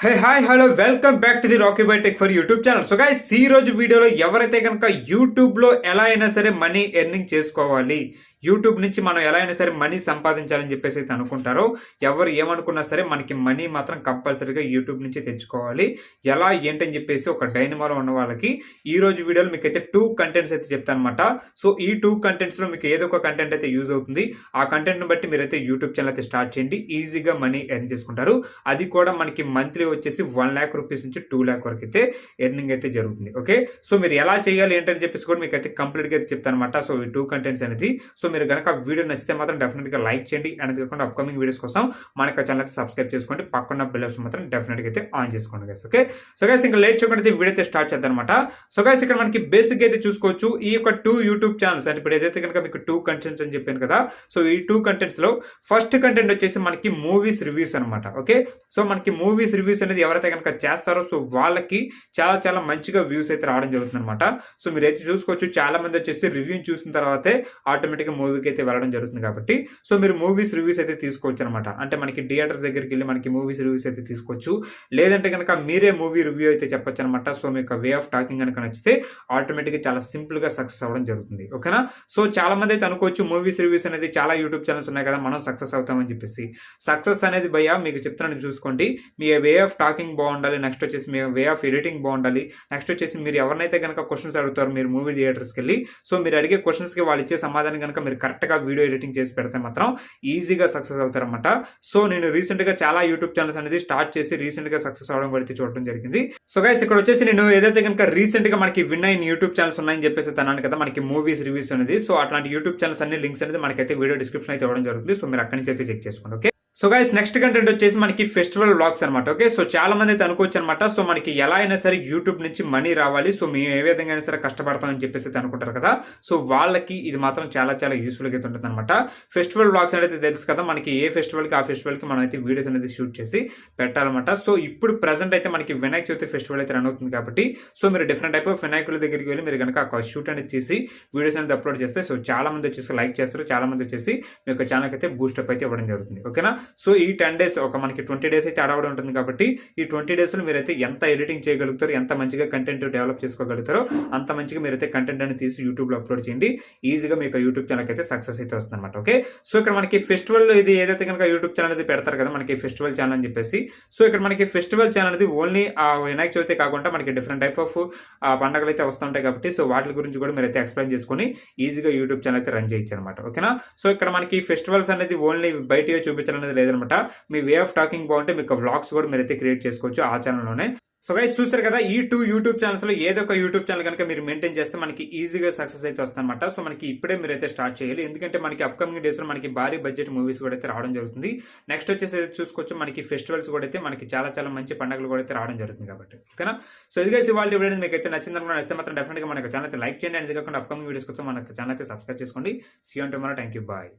Hey hi hello welcome back to the Rocky by tech for YouTube channel. So guys, ఈ రోజు వీడియోలో ఎవరైతే కనుక యూట్యూబ్ లో ఎలా అయినా సరే మనీ ఎర్నింగ్ చేసుకోవాలి, యూట్యూబ్ నుంచి మనం ఎలా అయినా సరే మనీ సంపాదించాలని చెప్పేసి అయితే అనుకుంటారో, ఎవరు ఏమనుకున్నా సరే మనకి మనీ మాత్రం కంపల్సరీగా యూట్యూబ్ నుంచి తెచ్చుకోవాలి. ఎలా ఏంటని చెప్పేసి ఒక డైనమాలో ఉన్న వాళ్ళకి ఈ రోజు వీడియోలో మీకు అయితే 2 కంటెంట్స్ అయితే చెప్తాను అనమాట. సో ఈ 2 కంటెంట్స్ లో మీకు ఏదో ఒక కంటెంట్ అయితే యూజ్ అవుతుంది. ఆ కంటెంట్ ని బట్టి మీరైతే యూట్యూబ్ ఛానల్ అయితే స్టార్ట్ చేయండి, ఈజీగా మనీ ఎర్న్ చేసుకుంటారు. అది కూడా మనకి మంత్లీ వచ్చేసి 1 lakh రూపీస్ నుంచి 2 lakh వరకు అయితే ఎర్నింగ్ అయితే జరుగుతుంది. ఓకే, సో మీరు ఎలా చేయాలి ఏంటని చెప్పేసి కూడా మీకు అయితే కంప్లీట్ గా అయితే చెప్తాను అనమాట. సో ఈ 2 కంటెంట్స్ అనేది, సో మీరు కనుక వీడియో నచ్చితే మాత్రం డెఫినెట్ గా లైక్ చేయండి. అండ్ కాకుండా అప్కమింగ్ వీడియోస్ కోసం మన ఛానల్ అయితే సబ్స్క్రైబ్ చేసుకోండి, పక్కన బెల్ ఐకాన్ మాత్రం డెఫినెట్ గా అయితే ఆన్ చేసుకోండి గైస్. ఓకే, సో గైస్ ఇంకా లేట్ చేయకుండా వీడియో అయితే స్టార్ట్ చేద్దాం అనమాట. సో గైస్ ఇక్కడ మనకి బేసిక్ అయితే చూసుకోవచ్చు, ఈ యొక్క 2 యూట్యూబ్ ఛానల్స్ అంటే ఇప్పుడు ఏదైతే కనుక మీకు 2 కంటెంట్స్ అని చెప్పాను కదా. సో ఈ 2 కంటెంట్స్ లో ఫస్ట్ కంటెంట్ వచ్చేసి మనకి మూవీస్ రివ్యూస్ అనమాట. ఓకే, సో మనకి మూవీస్ రివ్యూస్ అనేది ఎవరైతే కనుక చేస్తారో సో వాళ్ళకి చాలా చాలా మంచిగా వ్యూస్ అయితే రావడం జరుగుతుంది అనమాట. సో మీరైతే చూసుకోవచ్చు, చాలా మంది వచ్చేసి రివ్యూ చూసిన తర్వాతే ఆటోమేటిక్ గా మూవీకి అయితే వెళ్ళడం జరుగుతుంది. కాబట్టి సో మీరు మూవీస్ రివ్యూస్ అయితే తీసుకోవచ్చు అనమాట. అంటే మనకి థియేటర్స్ దగ్గరికి వెళ్ళి మనకి మూవీస్ రివ్యూస్ అయితే తీసుకోవచ్చు. లేదంటే కనుక మీరే మూవీ రివ్యూ అయితే చెప్పొచ్చు అనమాట. సో మీకు వే ఆఫ్ టాకింగ్ కనుక నచ్చితే ఆటోమేటిక్ గా చాలా సింపుల్ గా సక్సెస్ అవ్వడం జరుగుతుంది. ఓకేనా, సో చాలా మంది అయితే అనుకోవచ్చు మూవీస్ రివ్యూస్ అనేది చాలా యూట్యూబ్ ఛానల్స్ ఉన్నాయి కదా, మనం సక్సెస్ అవుతామని చెప్పేసి. సక్సెస్ అనేది భయ్యా మీకు చెప్తున్నాను చూసుకోండి, మీ వే ఆఫ్ టాకింగ్ బాగుండాలి, నెక్స్ట్ వచ్చేసి మీ వే ఆఫ్ ఎడిటింగ్ బాగుండాలి, నెక్స్ట్ వచ్చేసి మీరు ఎవరినైతే కనుక క్వశ్చన్స్ అడుగుతారు మీరు మూవీ థియేటర్స్కి వెళ్ళి, సో మీరు అడిగే క్వశ్చన్స్కి వాళ్ళు ఇచ్చే సమాధానం కనుక మీరు కరెక్ట్గా వీడియో ఎడిటింగ్ చేసి పెడితే మాత్రం ఈజీగా సక్సెస్ అవుతారన్నమాట. సో నేను రీసెంట్గా చాలా యూట్యూబ్ ఛానల్స్ అనేది స్టార్ట్ చేసి రీసెంట్గా సక్సెస్ అవడం పడితే చూడడం జరిగింది. సో గైస్ ఇక్కడ వచ్చేసి నేను ఏదైతే కనుక రీసెంట్గా మనకి విన్ అయిన యూట్యూబ్ ఛానల్స్ ఉన్నాయని చెప్పేసి అన్నాను కదా, మనకి మూవీస్ రివ్యూస్ అనేది. సో అట్లాంటి యూట్యూబ్ ఛానల్స్ అన్ని లింక్స్ అనేది మనకైతే వీడియో డిస్క్రిప్షన్ అయితే ఇవ్వడం జరుగుతుంది. సో మీరు అక్కడి నుంచి అయితే చెక్ చేసుకోండి. Okay, so guys next content వచ్చేసి మనకి ఫెస్టివల్ వ్లాగ్స్ అనమాట. ఓకే, సో చాలా మంది అయితే అనుకోవచ్చు అనమాట, సో మనకి ఎలా అయినా సరే యూట్యూబ్ నుంచి మనీ రావాలి, సో మేము ఏ విధంగా అయినా సరే కష్టపడతామని చెప్పేసి అనుకుంటారు కదా. సో వాళ్ళకి ఇది మాత్రం చాలా చాలా యూస్ఫుల్ గా అయితే ఉంటుంది అనమాట. ఫెస్టివల్ వ్లాగ్స్ అనేది తెలుసు కదా, మనకి ఏ ఫెస్టివల్ కి ఆ ఫెస్టివల్ కి మనం అయితే వీడియోస్ అనేది షూట్ చేసి పెట్టాలన్నమాట. సో ఇప్పుడు ప్రెసెంట్ అయితే మనకి వినాయక చవితి ఫెస్టివల్ అయితే రన్ అవుతుంది కాబట్టి, సో మీరు డిఫరెంట్ టైప్ ఆఫ్ వినాయకుల దగ్గరికి వెళ్ళి మీరు కనుక షూట్ అనేది చేసి వీడియోస్ అనేది అప్లోడ్ చేస్తే సో చాలా మంది వచ్చేసి లైక్ చేస్తారు, చాలా మంది వచ్చేసి మీ యొక్క ఛానల్ అయితే బూస్టప్ అయితే ఇవ్వడం జరుగుతుంది. ఓకేనా, సో ఈ 10 days ఒక మనకి 20 days అయితే అడవడం ఉంటుంది కాబట్టి ఈ 20 days లో మీరైతే ఎంత ఎడిటింగ్ చేయగలుగుతారు, ఎంత మంచిగా కంటెంట్ డెవలప్ చేసుకోగలుగుతారో అంత మంచిగా మీరైతే కంటెంట్ అనేది తీసి యూట్యూబ్ లో అప్లోడ్ చేయండి, ఈజీగా మీకు యూట్యూబ్ ఛానల్ అయితే సక్సెస్ అయితే వస్తుంది అనమాట. ఓకే, సో ఇక్కడ మనకి ఫెస్టివల్ ఇది ఏదైతే కనుక యూట్యూబ్ ఛానల్ అనేది పెడతారు కదా మనకి ఫెస్టివల్ ఛానల్ అని చెప్పేసి. సో ఇక్కడ మనకి ఫెస్టివల్ ఛానల్ అనేది ఓన్లీ ఆ వినాయక చవితి కాకుండా మనకి డిఫరెంట్ టైప్ ఆఫ్ పండుగలు అయితే వస్తుంటాయి కాబట్టి సో వాటి గురించి కూడా మీరైతే ఎక్స్ప్లెయిన్ చేసుకొని ఈజీగా యూట్యూబ్ ఛానల్ అయితే రన్ చేయొచ్చు అనమాట. ఓకేనా, సో ఇక్కడ మనకి ఫెస్టివల్స్ అనేది ఓన్లీ బయటగా చూపించాలనేది లేదనమాట. మీ వే ఆఫ్ టాకింగ్ బాగుంటే మీకు వ్లాగ్స్ కూడా మీరైతే క్రియేట్ చేసుకోవచ్చు ఆ ఛానల్లోనే. సో గైస్ చూసారు కదా, ఈ 2 యూట్యూబ్ ఛానల్స్ లో ఏదో ఒక యూట్యూబ్ ఛానల్ కనుక మీరు మెయింటైన్ చేస్తే మనకి ఈజీగా సక్సెస్ అయితే వస్తుందన్నమాట. సో మనకి ఇప్పుడే మీరైతే స్టార్ట్ చేయాలి, ఎందుకంటే మనకి అప్కమింగ్ డేస్ లో మనకి భారీ బడ్జెట్ మూవీస్ కూడా అయితే రావడం జరుగుతుంది. నెక్స్ట్ వచ్చేసి చూసుకోవచ్చు మనకి ఫెస్టివల్స్ కూడా అయితే మనకి చాలా చాలా మంచి పండుగలు కూడా అయితే రావడం జరుగుతుంది కాబట్టి. ఓకేనా, సో ఇది గైస్ ఇవాళ వీడియో మీకు అయితే నచ్చింది అనుకున్నా, నచ్చితే మాత్రం డెఫినెట్ గా మన ఛానల్ అయితే లైక్ చేయండి, అండ్ కాకుండా అప్కమింగ్ వీడియోస్ కోసం మన ఛానల్ అయితే సబ్స్క్రైబ్ చేసుకోండి. See you on tomorrow, thank you, bye.